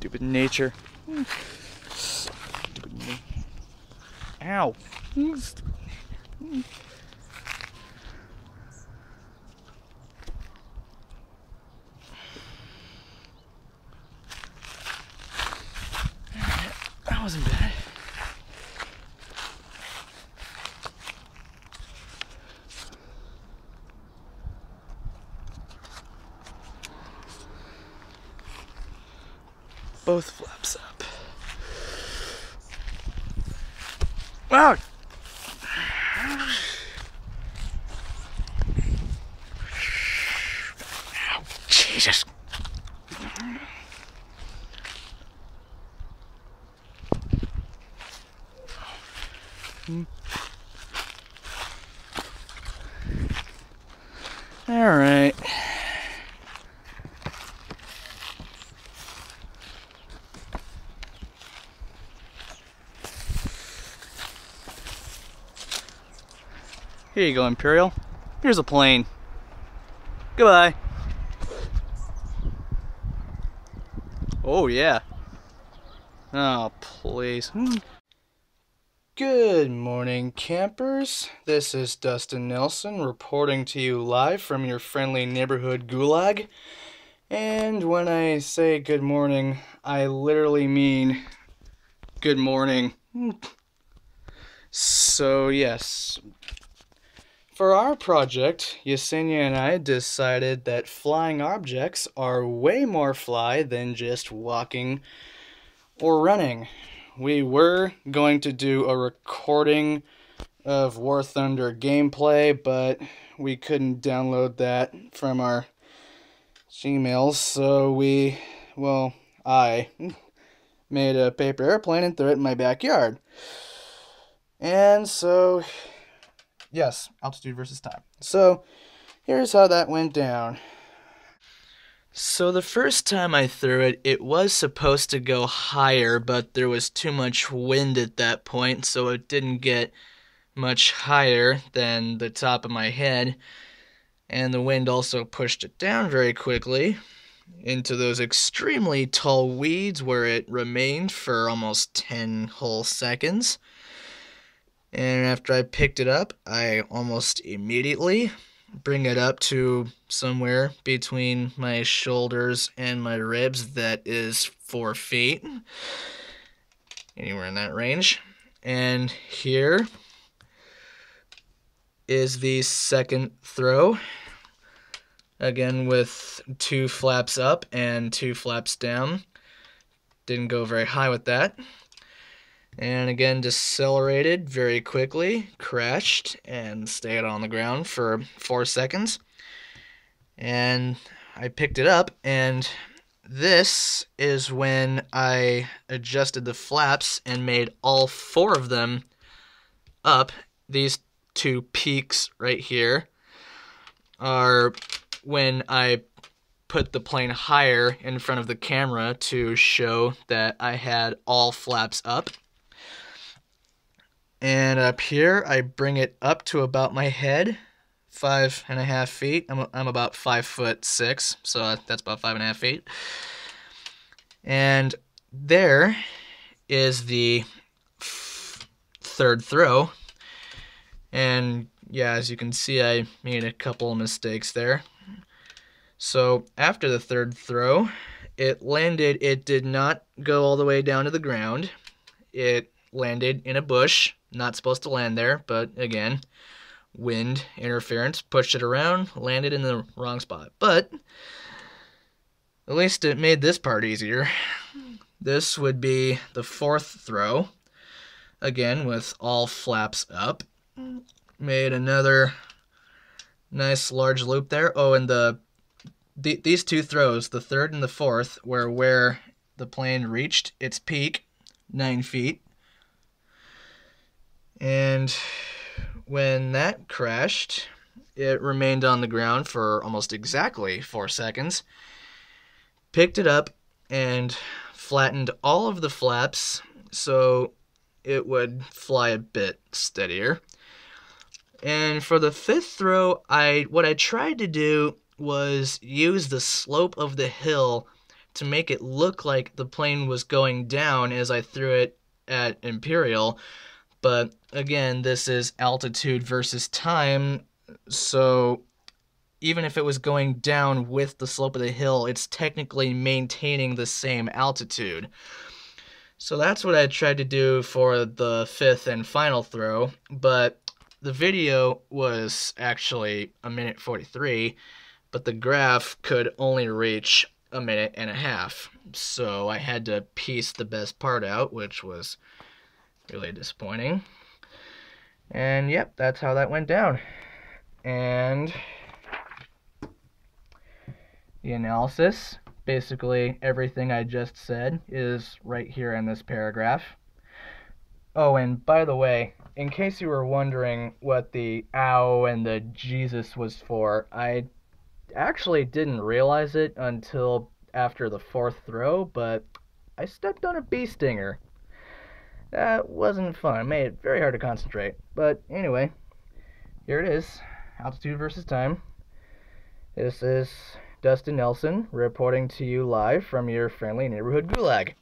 Stupid nature. Stupid Ow. That wasn't bad. Both flaps up. Wow! Ow, Jesus. All right. Here you go, Imperial. Here's a plane. Goodbye. Oh, yeah. Oh, please. Good morning, campers. This is Dustin Nelson reporting to you live from your friendly neighborhood gulag. And when I say good morning, I literally mean good morning. So, yes. For our project, Yesenia and I decided that flying objects are way more fly than just walking or running. We were going to do a recording of War Thunder gameplay, but we couldn't download that from our Gmails, so I made a paper airplane and threw it in my backyard. And so, yes, altitude versus time. So, here's how that went down. So the first time I threw it, it was supposed to go higher, but there was too much wind at that point, so it didn't get much higher than the top of my head. And the wind also pushed it down very quickly into those extremely tall weeds where it remained for almost 10 whole seconds. And after I picked it up, I almost immediately bring it up to somewhere between my shoulders and my ribs that is 4 feet. Anywhere in that range. And here is the second throw. Again with 2 flaps up and 2 flaps down. Didn't go very high with that. And again, decelerated very quickly, crashed, and stayed on the ground for 4 seconds. And I picked it up, and this is when I adjusted the flaps and made all 4 of them up. These 2 peaks right here are when I put the plane higher in front of the camera to show that I had all flaps up. And up here, I bring it up to about my head, 5.5 feet. I'm about 5'6", so that's about 5.5 feet. And there is the third throw. And yeah, as you can see, I made a couple of mistakes there. So after the third throw, it landed. It did not go all the way down to the ground. It landed in a bush. Not supposed to land there, but again, wind interference pushed it around, landed in the wrong spot. But at least it made this part easier. This would be the 4th throw, again with all flaps up. Made another nice large loop there. Oh, and these 2 throws, the 3rd and the 4th, were where the plane reached its peak, 9 feet. And when that crashed, it remained on the ground for almost exactly 4 seconds. Picked it up and flattened all of the flaps so it would fly a bit steadier. And for the 5th throw, what I tried to do was use the slope of the hill to make it look like the plane was going down as I threw it at Imperial. But again, this is altitude versus time, so even if it was going down with the slope of the hill, it's technically maintaining the same altitude. So that's what I tried to do for the fifth and final throw, but the video was actually 1:43 minutes, but the graph could only reach 1.5 minutes. So I had to piece the best part out, which was really disappointing. And yep, that's how that went down. And the analysis, basically everything I just said, is right here in this paragraph. Oh, and by the way, in case you were wondering what the ow and the Jesus was for, I actually didn't realize it until after the fourth throw, but I stepped on a bee stinger. That wasn't fun. It made it very hard to concentrate. But anyway, here it is. Altitude versus time. This is Dustin Nelson reporting to you live from your friendly neighborhood gulag.